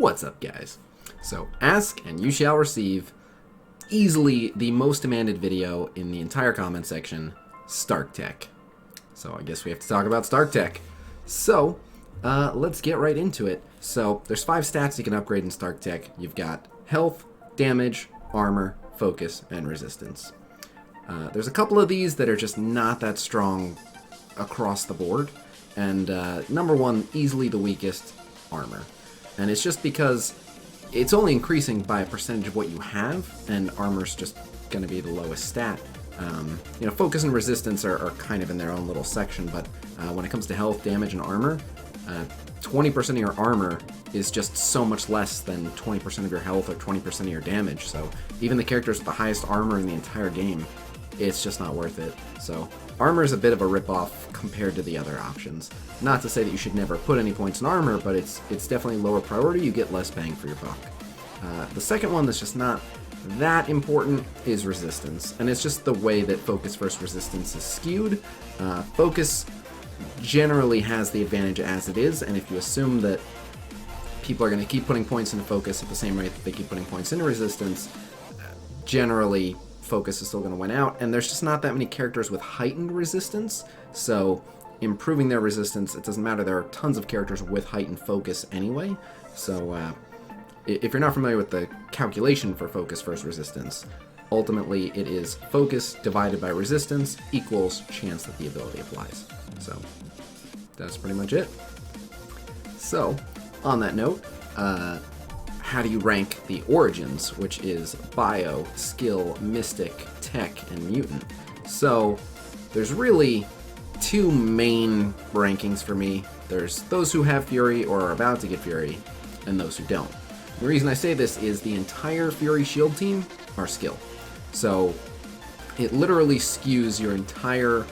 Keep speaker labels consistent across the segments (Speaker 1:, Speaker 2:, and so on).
Speaker 1: What's up, guys? So, ask and you shall receive. Easily the most demanded video in the entire comment section, Stark Tech. So I guess we have to talk about Stark Tech. So, let's get right into it. So, there's 5 stats you can upgrade in Stark Tech. You've got health, damage, armor, focus, and resistance. There's a couple of these that are just not that strong across the board. And number 1, easily the weakest, armor. And it's just because it's only increasing by a percentage of what you have, and armor's just going to be the lowest stat. Focus and resistance are kind of in their own little section, but when it comes to health, damage, and armor, 20% of your armor is just so much less than 20% of your health or 20% of your damage. So even the characters with the highest armor in the entire game, it's just not worth it. So armor is a bit of a ripoff compared to the other options. Not to say that you should never put any points in armor, but it's definitely lower priority. You get less bang for your buck. The second one that's just not that important is resistance, and it's just the way that focus versus resistance is skewed. Focus generally has the advantage as it is, and if you assume that people are going to keep putting points into focus at the same rate that they keep putting points into resistance, generally focus is still going to win out, and there's just not that many characters with heightened resistance, so improving their resistance, it doesn't matter. There are tons of characters with heightened focus anyway, so if you're not familiar with the calculation for focus versus resistance, ultimately it is focus divided by resistance equals chance that the ability applies. So that's pretty much it. So on that note, how do you rank the origins, which is bio, skill, mystic, tech, and mutant? So there's really 2 main rankings for me. There's those who have Fury or are about to get Fury, and those who don't. The reason I say this is the entire Fury Shield team are skill. So it literally skews your entire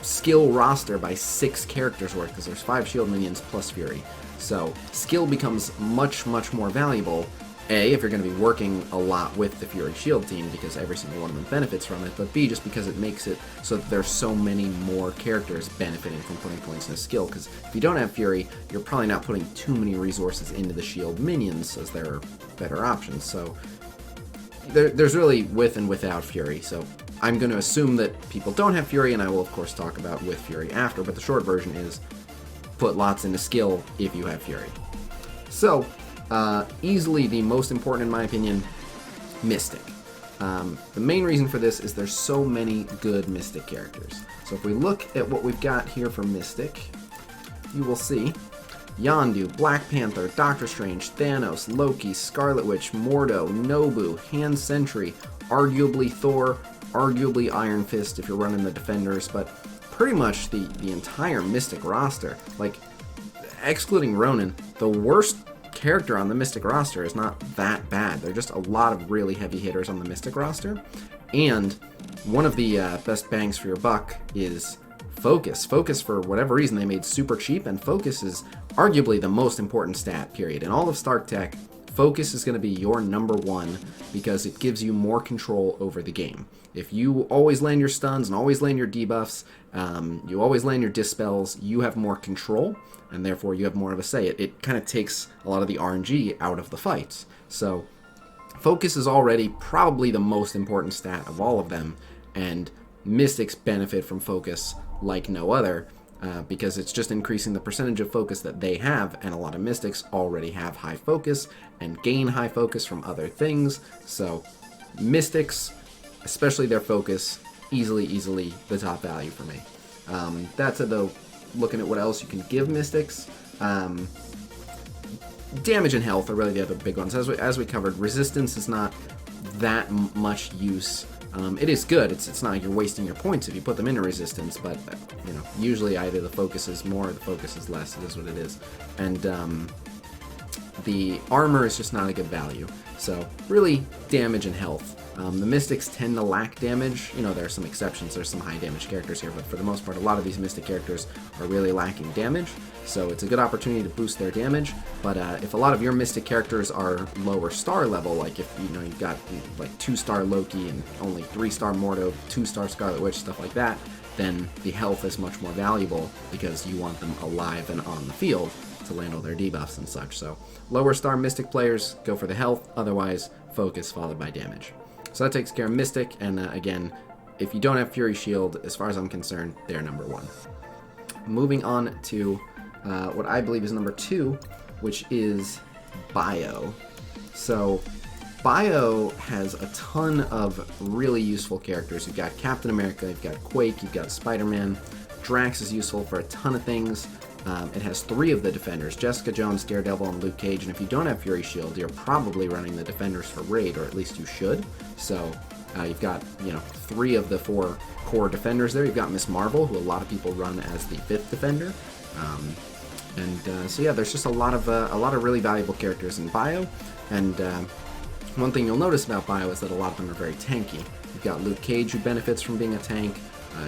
Speaker 1: skill roster by 6 characters worth, because there's 5 shield minions plus Fury. So skill becomes much, much more valuable, A, if you're going to be working a lot with the Fury Shield team, because every single one of them benefits from it, but B, just because it makes it so that there's so many more characters benefiting from putting points in a skill, because if you don't have Fury, you're probably not putting too many resources into the shield minions, as there are better options. So there's really with and without Fury, so I'm going to assume that people don't have Fury, and I will of course talk about with Fury after, but the short version is put lots into skill if you have Fury. So easily the most important in my opinion, Mystic. The main reason for this is there's so many good Mystic characters. So if we look at what we've got here for Mystic, you will see Yondu, Black Panther, Doctor Strange, Thanos, Loki, Scarlet Witch, Mordo, Nobu, Hand Sentry, arguably Thor, arguably Iron Fist if you're running the Defenders, but pretty much the entire Mystic roster. Like, excluding Ronan, the worst character on the Mystic roster is not that bad. There are just a lot of really heavy hitters on the Mystic roster, and one of the best bangs for your buck is Focus. Focus, for whatever reason, they made super cheap, and Focus is arguably the most important stat, period. In all of Stark Tech, Focus is going to be your number 1 because it gives you more control over the game. If you always land your stuns and always land your debuffs, you always land your dispels, you have more control, and therefore you have more of a say. It kind of takes a lot of the RNG out of the fights. So Focus is already probably the most important stat of all of them, and Mystics benefit from Focus like no other, because it's just increasing the percentage of focus that they have, and a lot of Mystics already have high focus and gain high focus from other things. So Mystics, especially their focus, easily the top value for me. That said though, looking at what else you can give Mystics, damage and health are really the other big ones. As we covered, resistance is not that much use. It is good. It's not like you're wasting your points if you put them into resistance, but usually either the focus is more or the focus is less. It is what it is. And the armor is just not a good value. So really, damage and health. The Mystics tend to lack damage. There are some exceptions. There's some high damage characters here, but for the most part, a lot of these Mystic characters are really lacking damage. So it's a good opportunity to boost their damage. But if a lot of your Mystic characters are lower star level, like if you've got like 2-star Loki and only 3-star Mordo, 2-star Scarlet Witch, stuff like that, then the health is much more valuable because you want them alive and on the field. to land all their debuffs and such. So lower star Mystic players go for the health, otherwise focus followed by damage. So that takes care of Mystic, and again, if you don't have Fury Shield, as far as I'm concerned, they're number 1. Moving on to what I believe is number 2, which is Bio. So Bio has a ton of really useful characters. You've got Captain America, you've got Quake, you've got Spider-Man. Drax is useful for a ton of things. It has 3 of the Defenders, Jessica Jones, Daredevil, and Luke Cage, and if you don't have Fury Shield, you're probably running the Defenders for Raid, or at least you should. So you've got, 3 of the 4 core Defenders there. You've got Miss Marvel, who a lot of people run as the 5th Defender. So yeah, there's just a lot of really valuable characters in Bio, and one thing you'll notice about Bio is that a lot of them are very tanky. You've got Luke Cage, who benefits from being a tank.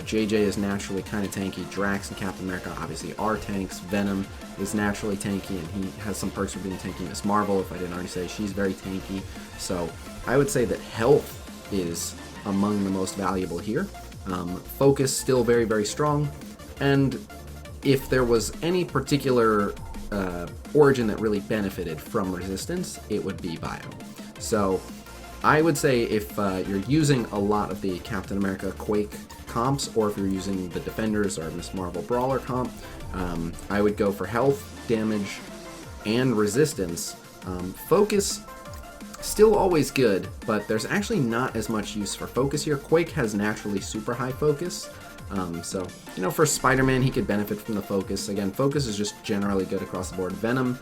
Speaker 1: JJ is naturally kind of tanky. Drax and Captain America obviously are tanks. Venom is naturally tanky, and he has some perks for being tanky. Miss Marvel, if I didn't already say, she's very tanky. So I would say that health is among the most valuable here. Focus still very, very strong, and if there was any particular origin that really benefited from resistance, it would be Bio. So I would say if you're using a lot of the Captain America Quake comps, or if you're using the Defenders or Miss Marvel Brawler comp, I would go for health, damage, and resistance. Focus, still always good, but there's actually not as much use for focus here. Quake has naturally super high focus, so for Spider-Man, he could benefit from the focus. Again, focus is just generally good across the board. Venom,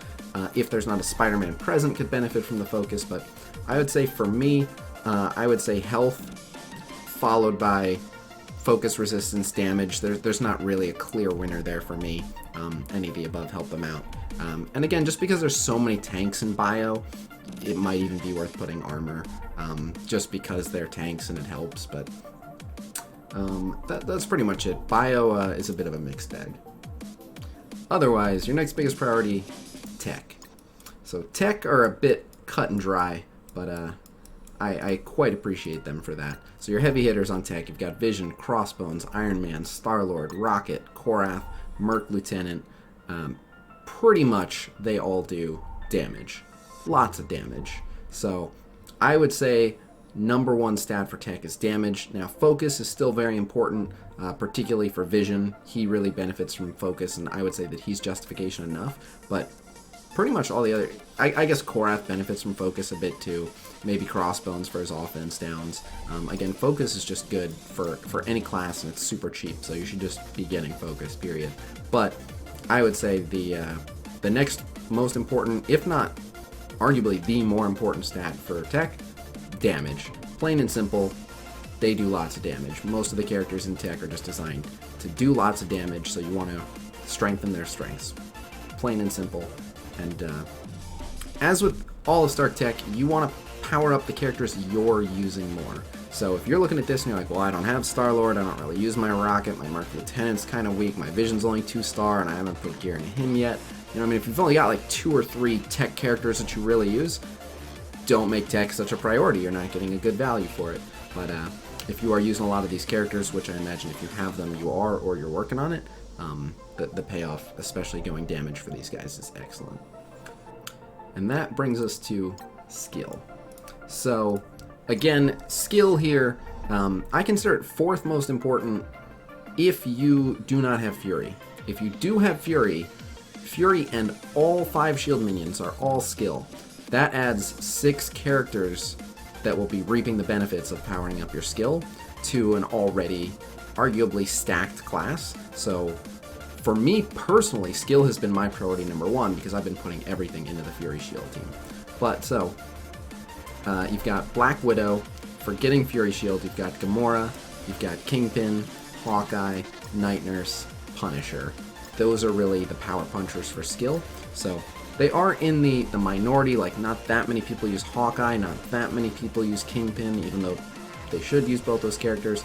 Speaker 1: if there's not a Spider-Man present, could benefit from the focus, but I would say for me, I would say health followed by focus, resistance, damage. There's not really a clear winner there for me. Any of the above help them out. And again, just because there's so many tanks in Bio, it might even be worth putting armor, just because they're tanks and it helps, but that's pretty much it. Bio is a bit of a mixed bag. Otherwise, your next biggest priority, tech. So tech are a bit cut and dry, but I quite appreciate them for that. So your heavy hitters on tech, you've got Vision, Crossbones, Iron Man, Star-Lord, Rocket, Korath, Merc Lieutenant. Pretty much they all do damage. Lots of damage. So I would say number 1 stat for tech is damage. Now focus is still very important, particularly for Vision. He really benefits from focus, and I would say that he's justification enough, but pretty much all the other, I guess Korath benefits from focus a bit too. Maybe Crossbones for his offense downs. Again, focus is just good for any class, and it's super cheap, so you should just be getting focus, period. But I would say the next most important, if not arguably the more important stat for tech, damage. Plain and simple, they do lots of damage. Most of the characters in tech are just designed to do lots of damage, so you want to strengthen their strengths. Plain and simple. And as with all of Stark Tech, you want to power up the characters you're using more. So if you're looking at this and you're like, well, I don't have Star-Lord, I don't really use my Rocket, my Merc Lieutenant's kind of weak, my Vision's only 2-star, and I haven't put gear into him yet. If you've only got like 2 or 3 tech characters that you really use, don't make tech such a priority. You're not getting a good value for it. But if you are using a lot of these characters, which I imagine if you have them, you are, or you're working on it, the payoff, especially going damage for these guys, is excellent. And that brings us to skill. So, again, skill here, I consider it 4th most important if you do not have Fury. If you do have Fury and all 5 shield minions are all skill. That adds 6 characters that will be reaping the benefits of powering up your skill to an already arguably stacked class. So for me personally, skill has been my priority number 1 because I've been putting everything into the Fury Shield team. But so, you've got Black Widow. For getting Fury Shield, you've got Gamora, you've got Kingpin, Hawkeye, Night Nurse, Punisher. Those are really the power punchers for skill. So they are in the minority, like not that many people use Hawkeye, not that many people use Kingpin, even though they should use both those characters.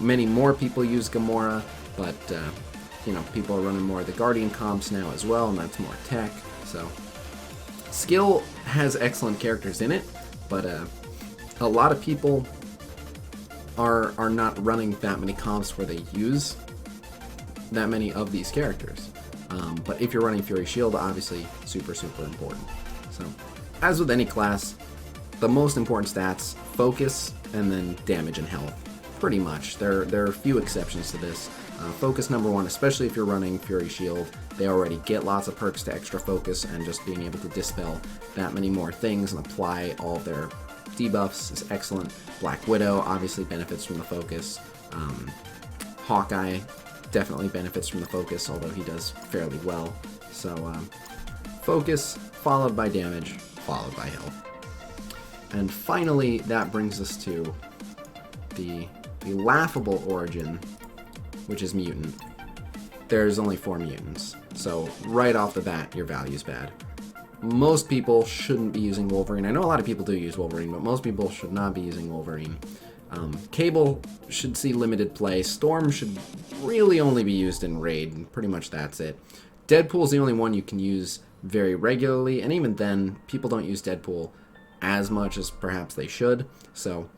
Speaker 1: Many more people use Gamora, but people are running more of the Guardian comps now as well, and that's more tech. So skill has excellent characters in it, but a lot of people are not running that many comps where they use that many of these characters. But if you're running Fury Shield, obviously super, super important. So, as with any class, the most important stats, focus, and then damage and health. Pretty much. There are a few exceptions to this. Focus number one, especially if you're running Fury Shield, they already get lots of perks to extra focus, and just being able to dispel that many more things and apply all of their debuffs is excellent. Black Widow obviously benefits from the focus. Hawkeye definitely benefits from the focus, although he does fairly well. So focus, followed by damage, followed by health. And finally, that brings us to the laughable origin, which is mutant. There's only 4 mutants, so right off the bat, your value's bad. Most people shouldn't be using Wolverine. I know a lot of people do use Wolverine, but most people should not be using Wolverine. Cable should see limited play. Storm should really only be used in Raid, and pretty much that's it. Deadpool's the only one you can use very regularly, and even then, people don't use Deadpool as much as perhaps they should, so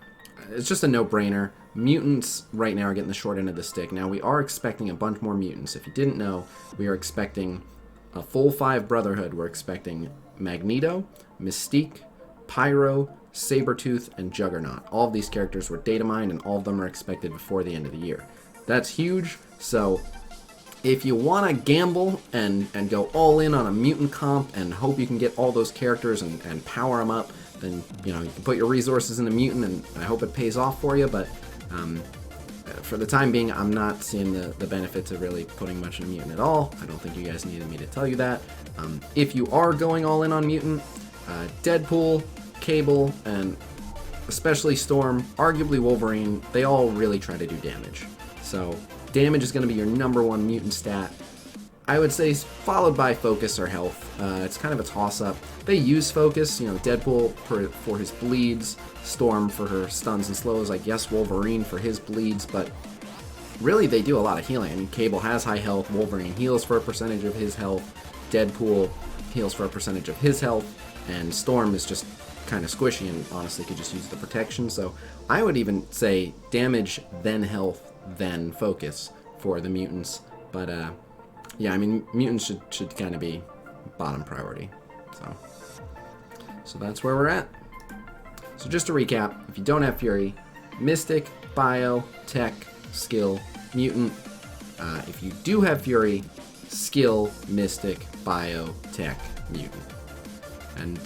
Speaker 1: it's just a no-brainer. Mutants right now are getting the short end of the stick. Now, we are expecting a bunch more mutants. If you didn't know, we are expecting a full 5 Brotherhood. We're expecting Magneto, Mystique, Pyro, Sabretooth, and Juggernaut. All of these characters were data mined, and all of them are expected before the end of the year. That's huge, so if you want to gamble and go all in on a mutant comp and hope you can get all those characters and power them up, then you can put your resources into mutant, and I hope it pays off for you. But for the time being, I'm not seeing the benefits of really putting much into mutant at all. I don't think you guys needed me to tell you that. If you are going all in on mutant, Deadpool, Cable, and especially Storm, arguably Wolverine, they all really try to do damage. So damage is going to be your number 1 mutant stat. I would say followed by focus or health. It's kind of a toss-up. They use focus, Deadpool for his bleeds, Storm for her stuns and slows, I guess Wolverine for his bleeds, but really they do a lot of healing. I mean, Cable has high health, Wolverine heals for a percentage of his health, Deadpool heals for a percentage of his health, and Storm is just kind of squishy and honestly could just use the protection. So I would even say damage, then health, then focus for the mutants. But yeah, I mean, mutants should kind of be bottom priority. So that's where we're at. So just to recap, if you don't have Fury, Mystic, Bio, Tech, Skill, Mutant. If you do have Fury, Skill, Mystic, Bio, Tech, Mutant. And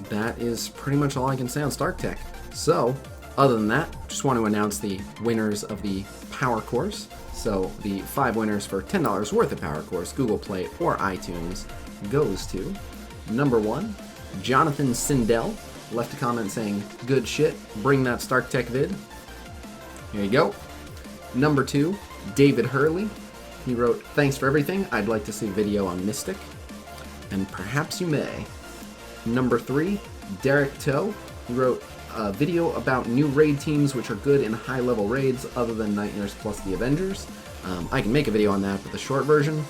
Speaker 1: that is pretty much all I can say on Stark Tech. So, other than that, just want to announce the winners of the Power Course. So, the 5 winners for $10 worth of Power Course, Google Play or iTunes, goes to number 1, Johnathan Sindel. Left a comment saying, "Good shit, bring that Stark Tech vid." Here you go. Number 2, David Hurley. He wrote, "Thanks for everything. I'd like to see a video on Mystic." And perhaps you may. Number 3, Derric Toh. He wrote a video about new raid teams which are good in high-level raids other than Night Nurse plus the Avengers. I can make a video on that, but the short version,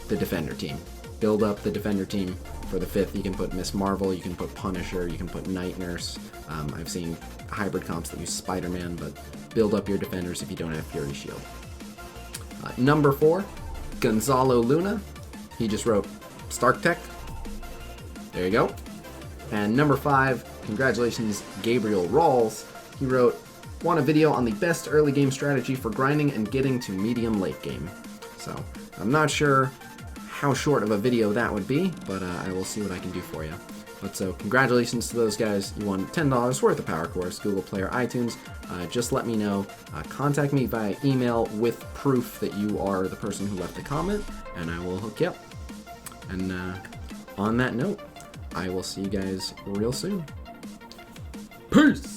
Speaker 1: the Defender team. Build up the Defender team. For the 5th, you can put Miss Marvel, you can put Punisher, you can put Night Nurse. I've seen hybrid comps that use Spider-Man, but build up your Defenders if you don't have Fury Shield. Number 4, Gonzalo Luna. He just wrote Stark Tech. There you go. And number 5, congratulations, Gabriel Rawles. He wrote, "Want a video on the best early game strategy for grinding and getting to medium late game." So, I'm not sure how short of a video that would be, but I will see what I can do for you. But so, congratulations to those guys. You won $10 worth of Power Course, Google Play or iTunes. Just let me know. Contact me via email with proof that you are the person who left the comment, and I will hook you up. And on that note, I will see you guys real soon. Peace!